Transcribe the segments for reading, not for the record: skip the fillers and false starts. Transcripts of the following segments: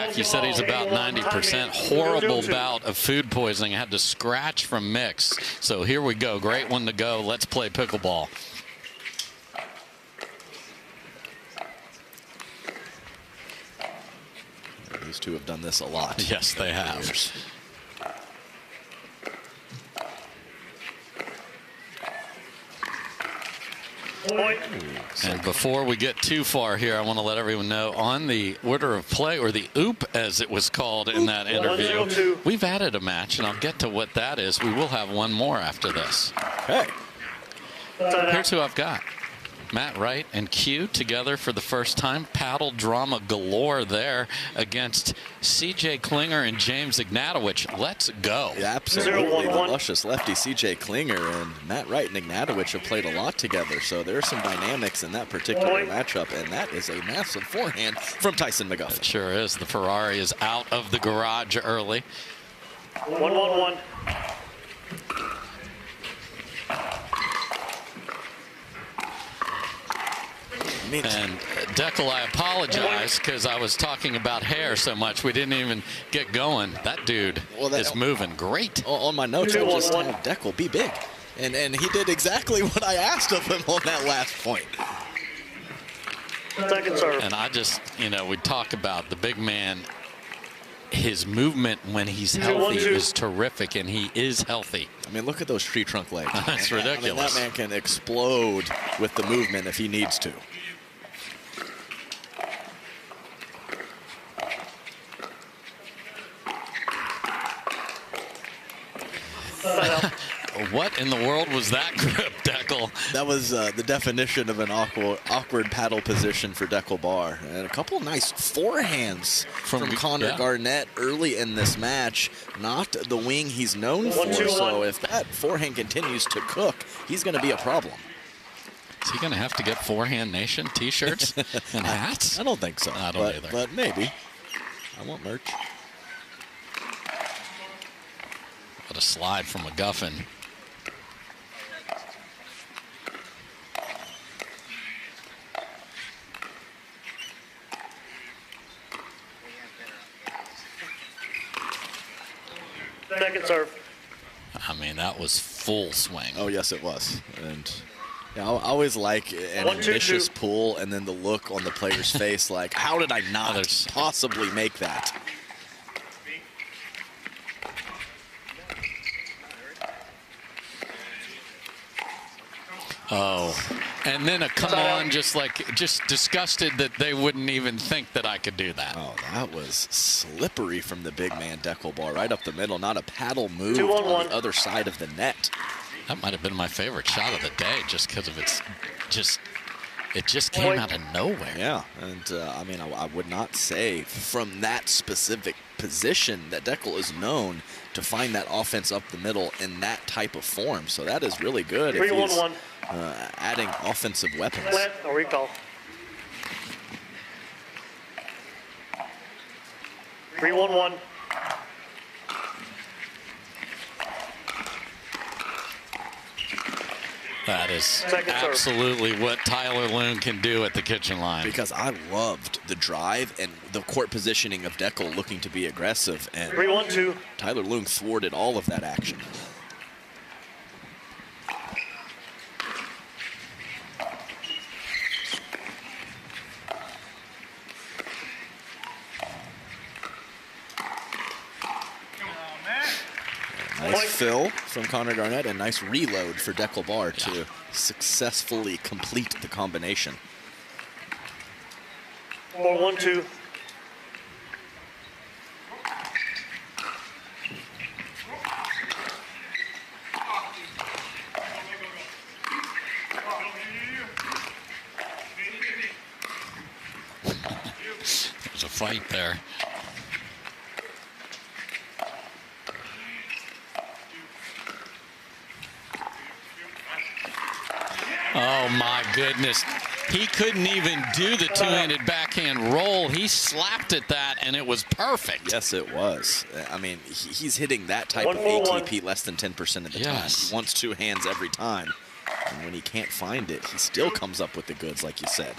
back. You said he's about 90%. Horrible bout of food poisoning. Had to scratch from mix. So here we go. Great one to go. Let's play pickleball. These two have done this a lot. Yes, they have. And before we get too far here, I want to let everyone know on the order of play, or the OOP as it was called in that interview, we've added a match, and I'll get to what that is. We will have one more after this. Okay. Here's who I've got. Matt Wright and Q together for the first time. Paddle drama galore there against C.J. Klinger and James Ignatowicz. Let's go. Yeah, absolutely. The luscious lefty C.J. Klinger and Matt Wright and Ignatowicz have played a lot together, so there's some dynamics in that particular matchup, and that is a massive forehand from Tyson McGuffin. It sure is. The Ferrari is out of the garage early. 1-1-1. And Deckel, I apologize because I was talking about hair so much we didn't even get going. That dude is moving great. On my notes, I just have Deckel be big. And he did exactly what I asked of him on that last point. Second serve. And I just, you know, we talk about the big man. His movement when he's healthy is terrific, and he is healthy. I mean, look at those tree trunk legs. That's ridiculous. I mean, that man can explode with the movement if he needs to. What in the world was that grip, Deckel? That was the definition of an awkward paddle position for Deckel Bar. And a couple nice forehands from Connor Garnett early in this match. Not the wing he's known for, so if that forehand continues to cook, he's going to be a problem. Is he going to have to get Forehand Nation T-shirts and hats? I don't think so. I don't either. But maybe. I want merch. What a slide from McGuffin. Second serve. I mean, that was full swing. Oh, yes, it was. And yeah, I always like an ambitious pull and then the look on the player's face like, how did I not possibly make that? Oh, and then a come on, just disgusted that they wouldn't even think that I could do that. Oh, that was slippery from the big man, Deckel Bar, right up the middle. Not a paddle move on the other side of the net. That might have been my favorite shot of the day, just because of it just came out of nowhere. Yeah, and I mean, I would not say from that specific position that Deckel is known to find that offense up the middle in that type of form. So that is really good. 3-1-1. Adding offensive weapons. No recall. 3-1-1. That is absolutely what Tyler Loong can do at the kitchen line. Because I loved the drive and the court positioning of Deckel looking to be aggressive. And 3-1-2. Tyler Loong thwarted all of that action. Nice fill from Connor Garnett and nice reload for Deckel Bar to successfully complete the combination. 4-1-2. There's a fight there. Oh, my goodness. He couldn't even do the two-handed backhand roll. He slapped at that, and it was perfect. Yes, it was. I mean, he's hitting that type of ATP less than 10% of the time. He wants two hands every time. And when he can't find it, he still comes up with the goods, like you said.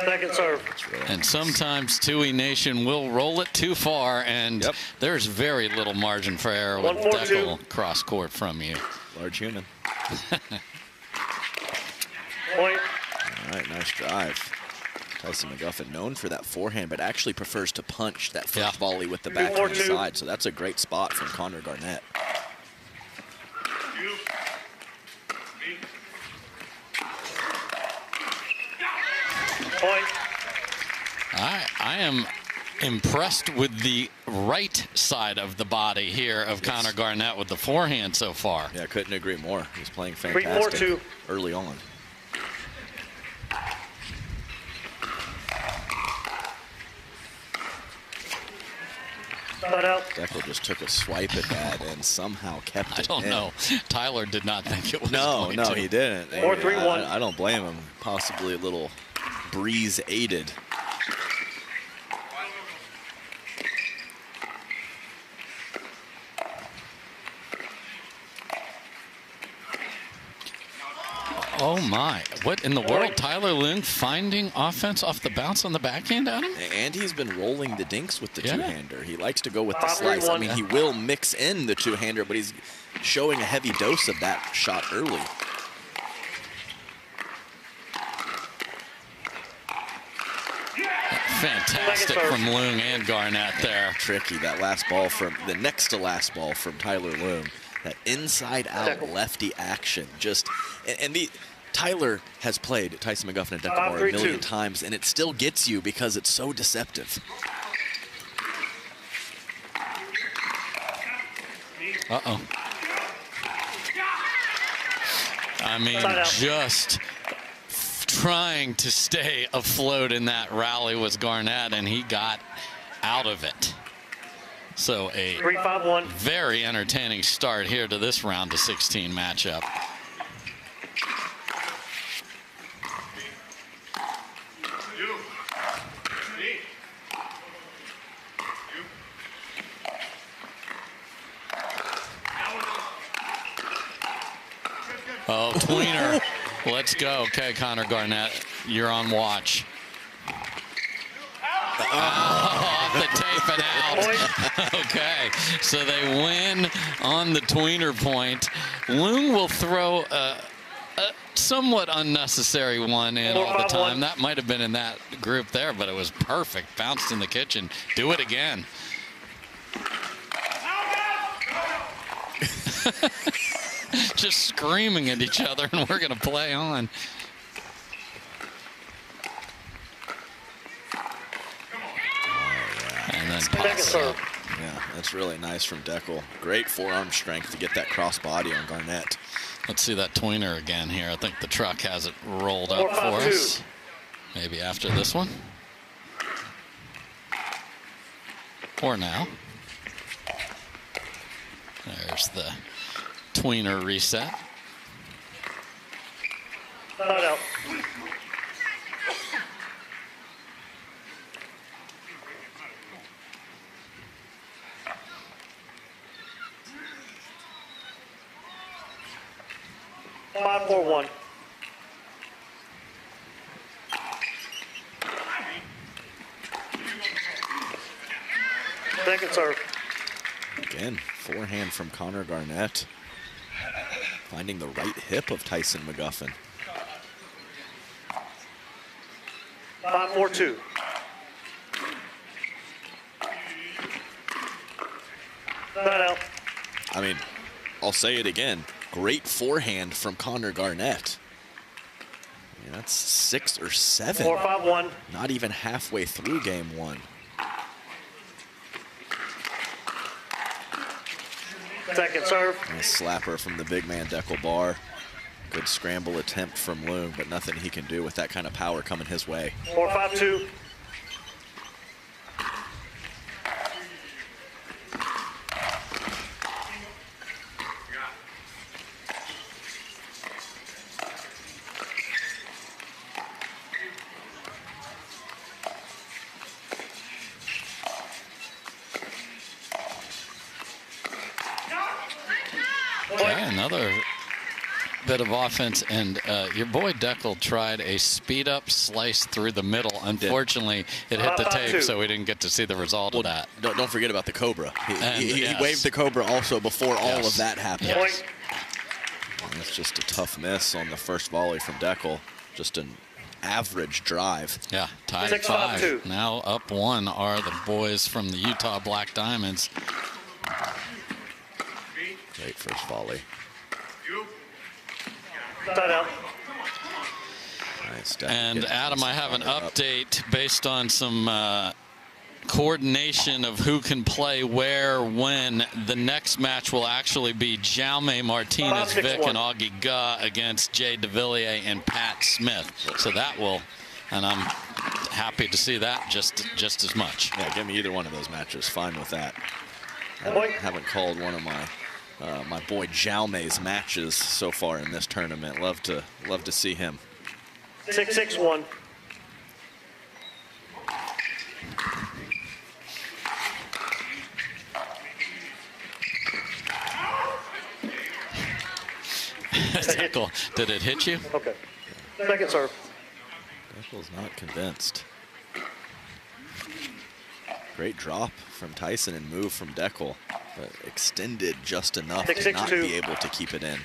Second serve. And sometimes Tui Nation will roll it too far, and there's very little margin for error with Deckel cross court from you. Large human. Point. All right, nice drive. Tyson McGuffin known for that forehand, but actually prefers to punch that first volley with the backhand side. So that's a great spot from Connor Garnett. Point. I am impressed with the right side of the body here of Connor Garnett with the forehand so far. Yeah, I couldn't agree more. He's playing fantastic early on. Deckel just took a swipe at that and somehow kept it in. I don't know. Tyler did not think it was No, he didn't. 4-3-1. I don't blame him. Possibly a little breeze aided. Oh my, what in the world? Tyler Loong finding offense off the bounce on the backhand at him? And he's been rolling the dinks with the two-hander. He likes to go with the slice. I mean, he will mix in the two-hander, but he's showing a heavy dose of that shot early. Fantastic from Loong and Garnett there. Tricky, that last ball from the next to last ball from Tyler Loong. That inside-out lefty action, Tyler has played Tyson McGuffin and Pickleball a million times, and it still gets you because it's so deceptive. Uh-oh. I mean, just trying to stay afloat in that rally was Garnett, and he got out of it. So a 3-5-1. very entertaining start here to this round of 16 matchup. Oh, tweener. Let's go. Okay, Connor Garnett, you're on watch. Off the tape and out. Okay, so they win on the tweener point. Loong will throw a somewhat unnecessary one in all the time. That might have been in that group there, but it was perfect. Bounced in the kitchen. Do it again. Just screaming at each other, and we're going to play on. And then pass it up. Yeah, that's really nice from Deckel. Great forearm strength to get that cross body on Garnett. Let's see that tweener again here. I think the truck has it rolled up for us. Maybe after this one. Or now. There's the tweener reset. Out. Five, 4-1. Second serve. Again, forehand from Connor Garnett. Finding the right hip of Tyson McGuffin. 5-4-2. Out. I mean, I'll say it again. Great forehand from Connor Garnett. I mean, that's 6 or 7. 4-5-1. Not even halfway through game one. Second serve. Nice slapper from the big man Deckel Bar. Good scramble attempt from Loong, but nothing he can do with that kind of power coming his way. 4-5-2. Okay, another bit of offense, and your boy Deckel tried a speed-up slice through the middle. Unfortunately, it hit the tape, so we didn't get to see the result of that. Don't forget about the Cobra. He waved the Cobra also before all of that happened. Yes. That's just a tough miss on the first volley from Deckel. Just an average drive. Yeah, tied at 5. Now up 1 are the boys from the Utah Black Diamonds. Great first volley. Nice. And Adam, I have an update based on some coordination of who can play where, when. The next match will actually be Jaume Martinez, Vic, and Augie Ga against Jay DeVilliers and Pat Smith. So that will, and I'm happy to see that just as much. Yeah, give me either one of those matches. Fine with that. I haven't called one of my my boy Jaume's matches so far in this tournament. Love to see him. 6-6-1. Did it hit you? Okay. Second serve. Deckel's not convinced. Great drop from Tyson and move from Deckel, but extended just enough to not be able to keep it in.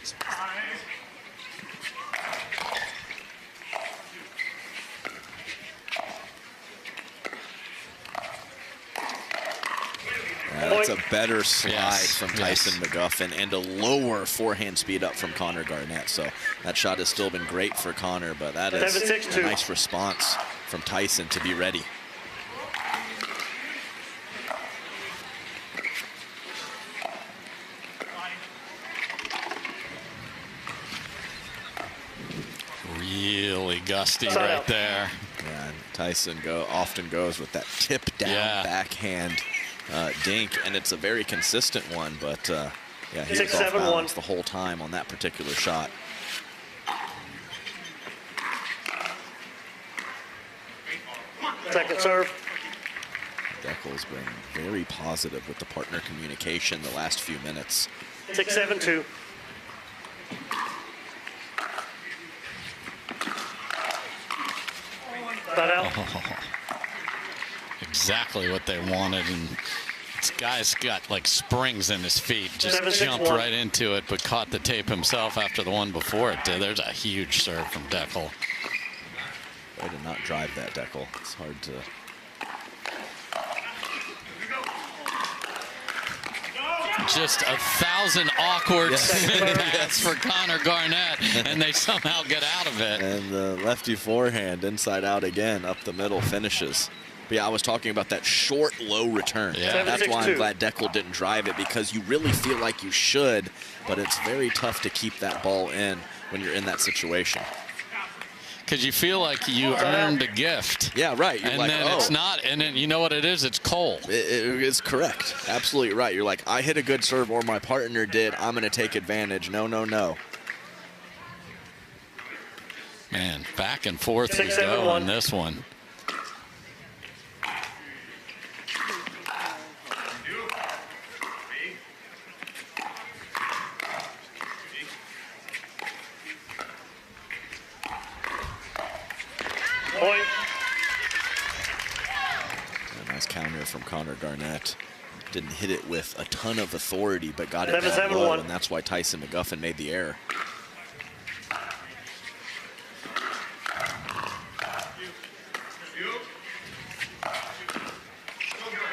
That's a better slide from Tyson McGuffin and a lower forehand speed up from Connor Garnett. So that shot has still been great for Connor, but that is a nice response from Tyson to be ready. Really gusty right there. Yeah, and Tyson often goes with that tip down backhand dink, and it's a very consistent one, but yeah, he was off balance the whole time on that particular shot. Second serve. Deckel's been very positive with the partner communication the last few minutes. 6-7-2. Exactly what they wanted, and this guy's got like springs in his feet. Just jumped right into it, but caught the tape himself after the one before it. There's a huge serve from Deckel. I did not drive that, Deckel. It's hard to. Just 1,000 awkward spin paths for Connor Garnett, and they somehow get out of it. And the lefty forehand inside out again, up the middle, finishes. But yeah, I was talking about that short, low return. Yeah. That's why I'm glad Deckel didn't drive it, because you really feel like you should, but it's very tough to keep that ball in when you're in that situation. Because you feel like you earned a gift. Yeah, right. You're and like, then it's not, and then you know what it is? It's cold. It is correct. Absolutely right. You're like, I hit a good serve, or my partner did. I'm going to take advantage. No, no, no. Man, back and forth we go on this one. A nice counter from Connor Garnett. Didn't hit it with a ton of authority, but got it down low, and that's why Tyson McGuffin made the error.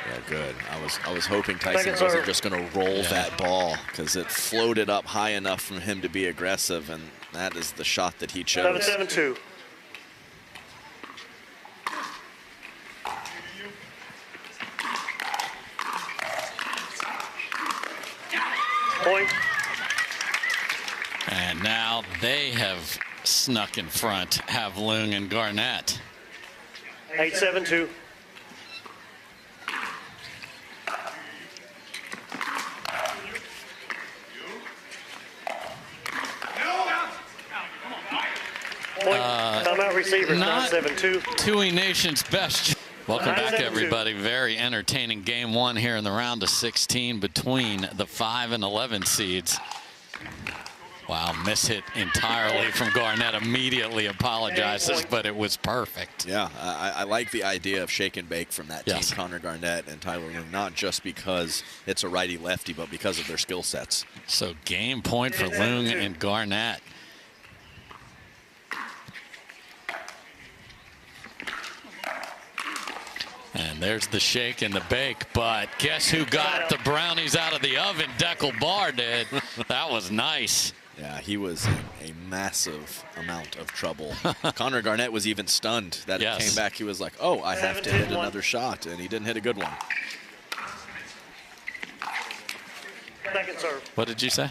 Yeah, good. I was hoping Tyson wasn't just going to roll that ball, because it floated up high enough from him to be aggressive, and that is the shot that he chose. 7-7-2. Point. And now they have snuck in front, have Loong and Garnett. 8-7-2. Timeout receivers, 9-7-2. Tui Nation's best. Welcome back, everybody. Very entertaining game one here in the round of 16 between the 5 and 11 seeds. Wow, miss hit entirely from Garnett. Immediately apologizes, but it was perfect. Yeah, I like the idea of shake and bake from that team, Yes. Connor Garnett and Tyler Loong, not just because it's a righty-lefty, but because of their skill sets. So game point for Loong and Garnett. And there's the shake and the bake, but guess who got the brownies out of the oven? Pickleball did. That was nice. Yeah, he was in a massive amount of trouble. Connor Garnett was even stunned that it came back. He was like, oh, I have to hit another shot, and he didn't hit a good one. Second serve. What did you say?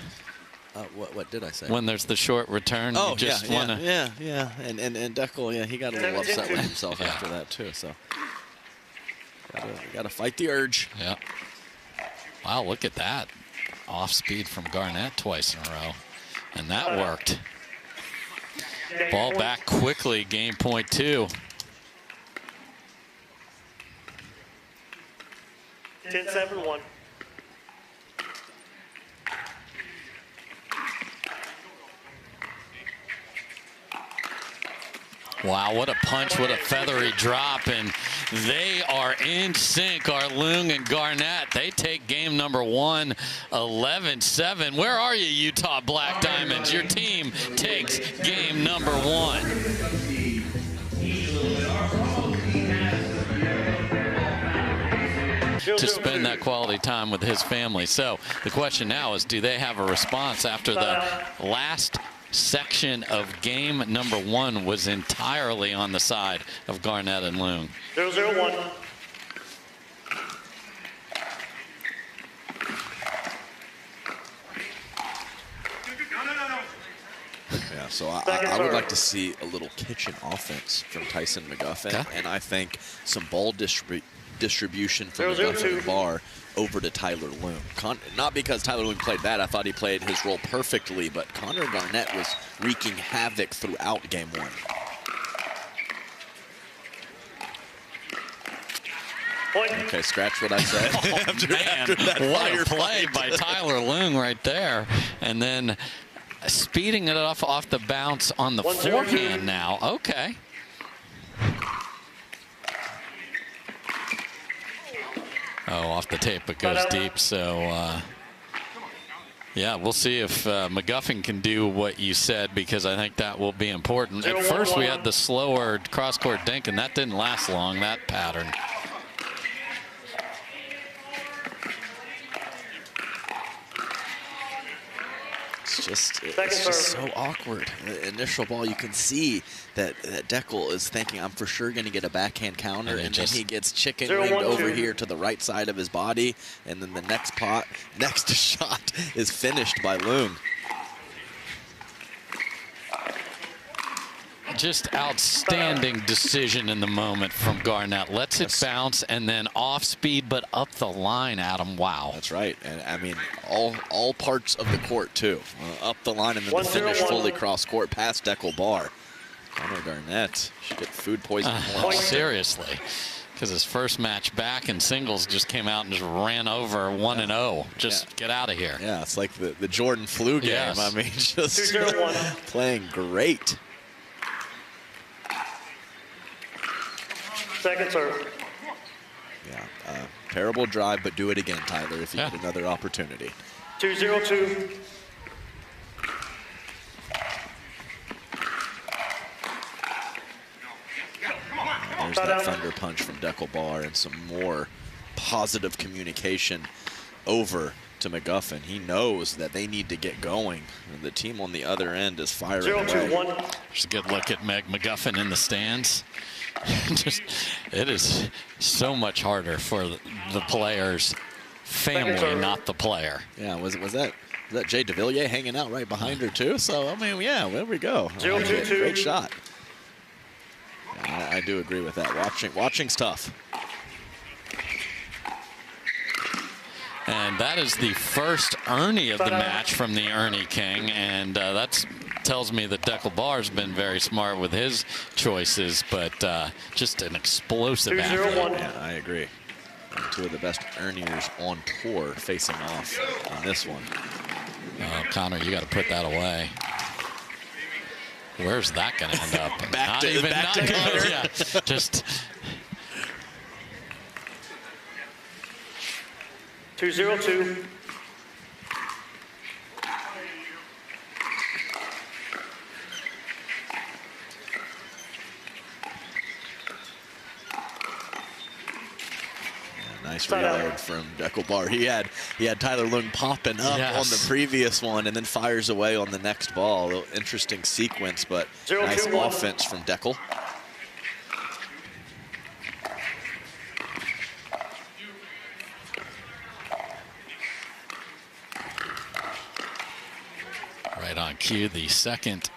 What did I say? When there's the short return, you just want to... Yeah. And Deckel, yeah, he got a little upset with himself after that, too. So gotta fight the urge. Yeah. Wow, look at that. Off speed from Garnett twice in a row. And that worked. Ball back quickly, game point 2. 10-7-1. Wow, what a punch, what a feathery drop, and they are in sync, our Loong and Garnett. They take game number 1, 11-7. Where are you, Utah Black Diamonds? Your team takes game number 1. To spend that quality time with his family. So the question now is, do they have a response after the last section of game number 1 was entirely on the side of Garnett and Loong? 0-0-1. Yeah, so I would like to see a little kitchen offense from Tyson McGuffin, and I think some ball distribution from McGuffin bar over to Tyler Loong. Not because Tyler Loong played bad. I thought he played his role perfectly, but Connor Garnett was wreaking havoc throughout game 1. Okay, scratch what I said. After what a play by Tyler Loong right there. And then speeding it off the bounce on the forehand now. Okay. Oh, off the tape it goes deep. So, yeah, we'll see if McGuffin can do what you said, because I think that will be important. At first, we had the slower cross-court dink, and that didn't last long, that pattern. It's just so awkward. The initial ball, you can see that Deckel is thinking, I'm for sure going to get a backhand counter, and then he gets chicken winged over here to the right side of his body, and then the next shot is finished by Loong. Just outstanding decision in the moment from Garnett. Lets it bounce and then off speed, but up the line, Adam. Wow. That's right. And I mean, all parts of the court, too. Up the line and then the finish fully cross court past Deckel bar. Connor Garnett should get food poisoning. Seriously. Because his first match back in singles just came out and just ran over 1-0. Just get out of here. Yeah, it's like the Jordan flu game. Yes. I mean, just playing great. Second serve. Yeah, terrible drive, but do it again, Tyler, if you get another opportunity. 2-0-2. There's that thunder punch from Deckel bar and some more positive communication over to McGuffin. He knows that they need to get going. And the team on the other end is firing away. 0-2-1. There's a good look at Meg McGuffin in the stands. It is so much harder for the player's family, not the player. Yeah, was that Jay DeVilliers hanging out right behind her too? So I mean, yeah, there we go. Great shot. Yeah, I do agree with that. Watching's tough. And that is the first Ernie of the match from the Ernie King, and that tells me that Deckel Bar's been very smart with his choices, but just an explosive athlete. Yeah, I agree. And 2 of the best Erniers on tour facing off on this one. Oh, Connor, you got to put that away. Where's that going to end up? Back to Connor. Yeah, just 202. Nice reload from Deckelbar. He had Tyler Loong popping up on the previous one and then fires away on the next ball. A little interesting sequence, but nice offense from Deckel. right on cue, the second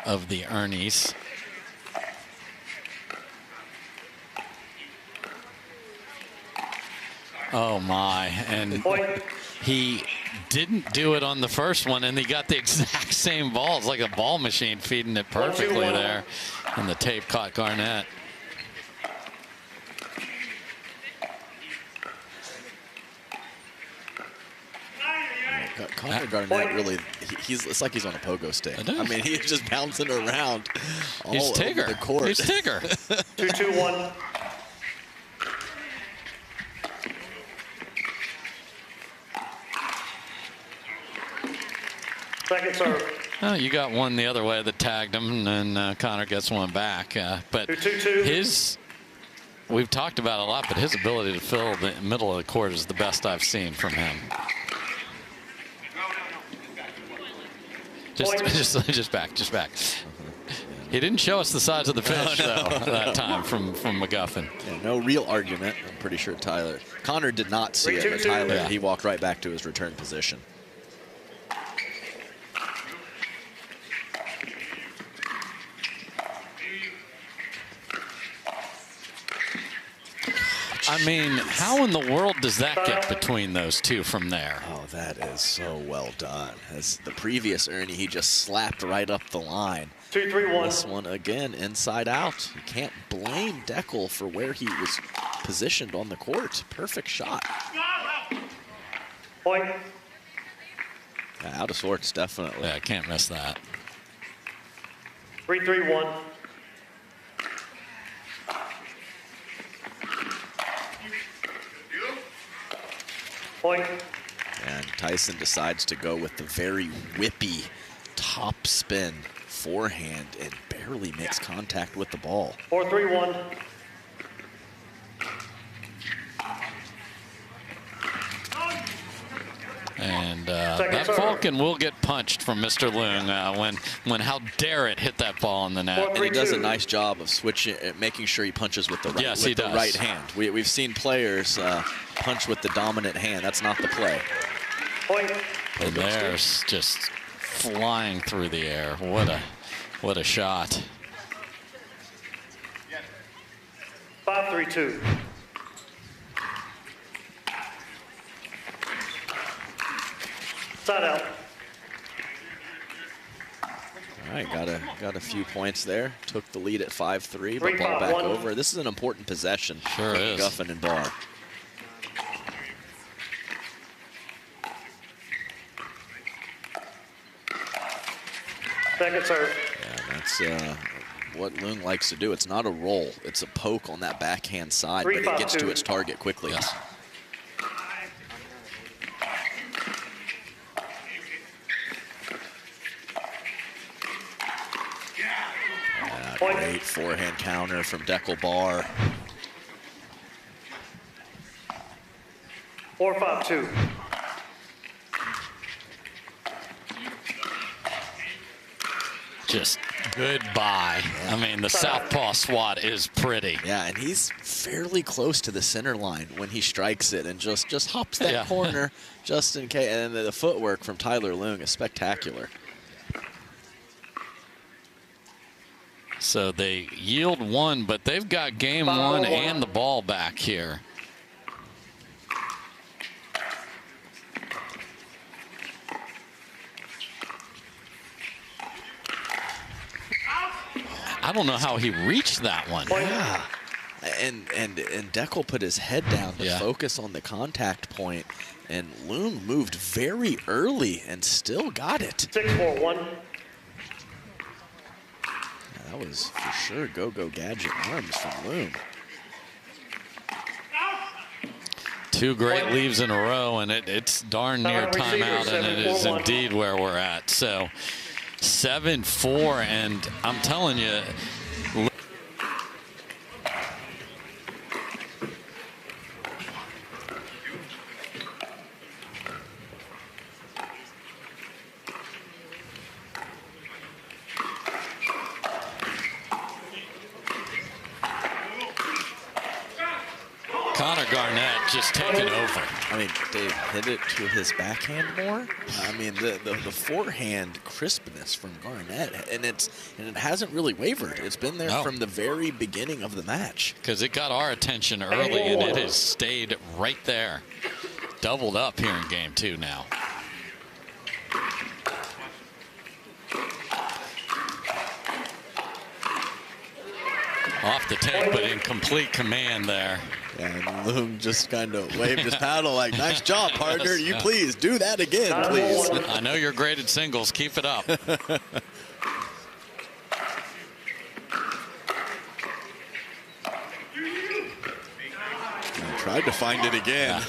of the Ernies. Oh my, and he didn't do it on the first one, and he got the exact same ball. It's like a ball machine feeding it perfectly there, and the tape caught Garnett. Connor Garnett really, it's like he's on a pogo stick. I mean, he's just bouncing around all over the court. He's Tigger. 2-2-1. Second serve. Oh, you got one the other way that tagged him, and Connor gets one back. But 2-2-2. We've talked about it a lot, but his ability to fill the middle of the court is the best I've seen from him. Just back. He didn't show us the size of the fish, though, that time from McGuffin. Yeah, no real argument. I'm pretty sure Connor did not see it, but Tyler, he walked right back to his return position. I mean, how in the world does that get between those two from there? Oh, that is so well done. As the previous Ernie, he just slapped right up the line. 2-3-1. This one, again, inside out. You can't blame Deckel for where he was positioned on the court. Perfect shot. Point. Yeah, out of sorts, definitely. Yeah, I can't miss that. 3-3-1. Point. And Tyson decides to go with the very whippy top spin forehand and barely makes contact with the ball. 4-3-1. And that Falcon will get punched from Mr. Loong when how dare it hit that ball in the net. And he does a nice job of switching, making sure he punches with the right, right hand. We've seen players punch with the dominant hand. That's not the play. Point. And there's just flying through the air. What a shot. 5-3-2. Side out. All right, got a few points there. Took the lead at 5-3, but ball back over. This is an important possession for McGuffin and Barr. Second serve. Yeah, that's what Loong likes to do. It's not a roll. It's a poke on that backhand side, but it gets to its target quickly. Yes. Great forehand counter from Deckelbar. 4-5-2. Just goodbye. I mean, the southpaw swat is pretty. Yeah, and he's fairly close to the center line when he strikes it and just hops that corner just in case. And the footwork from Tyler Loong is spectacular. So they yield one, but they've got game one and the ball back here. I don't know how he reached that one. Yeah. And Deckel put his head down to focus on the contact point And Loong moved very early and still got it. 6-4-1. That was for sure go-go gadget arms from Loong. 2 great leaves in a row, and it's darn near timeout, and it is indeed where we're at. So 7-4, and I'm telling you, Garnett just taking over. I mean, Dave hit it to his backhand more. I mean, the forehand crispness from Garnett, and it hasn't really wavered. It's been there from the very beginning of the match. Because it got our attention early, and it has stayed right there. Doubled up here in game 2 now. Off the take, but in complete command there. And Loong just kind of waved his paddle like, nice job, partner. You please do that again, please. I know you're great at singles. Keep it up. Tried to find it again.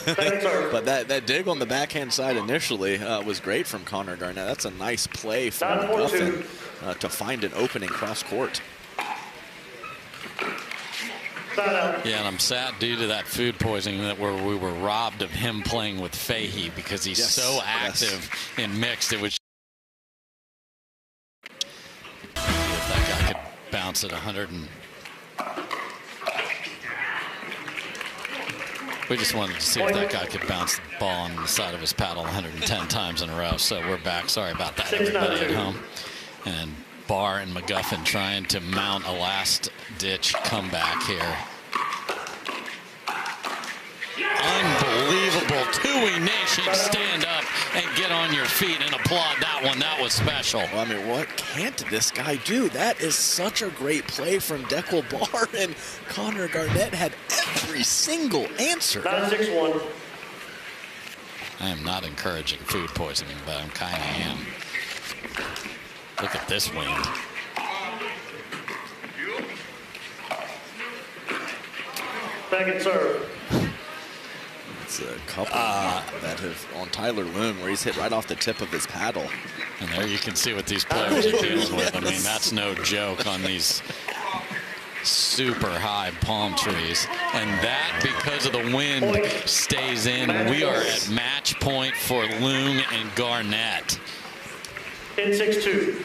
But that dig on the backhand side initially was great from Garnett. That's a nice play for McGuffin to find an opening cross court. Yeah, and I'm sad due to that food poisoning that we were robbed of him playing with Fahey because he's so active in mixed. It was if that guy could bounce at 100 and we just wanted to see if that guy could bounce the ball on the side of his paddle 110 times in a row. So we're back. Sorry about that, everybody at home. And Barr and McGuffin trying to mount a last-ditch comeback here. Unbelievable. Tui Nation, stand up and get on your feet and applaud that one. That was special. Well, I mean, what can't this guy do? That is such a great play from Pickleball, and Garnett had every single answer. 9-6-1. I am not encouraging food poisoning, but I kind of am. Look at this wind. Second serve. It's a couple that have on Tyler Loong where he's hit right off the tip of his paddle. And there you can see what these players are dealing with. I mean, that's no joke on these super high palm trees. And that, because of the wind, stays in. We are at match point for Loong and Garnett. In 6-2.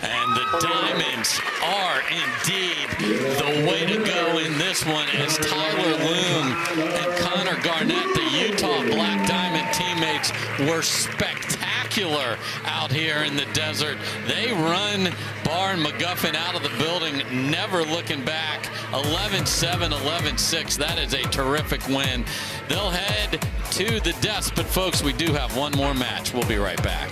And the Diamonds are indeed the way to go in this one, as Tyler Loong and Garnett, the Utah Black Diamond teammates, were spectacular out here in the desert. They run Barr and McGuffin out of the building, never looking back. 11-7, 11-6. That is a terrific win. They'll head to the desk, but folks, we do have one more match. We'll be right back.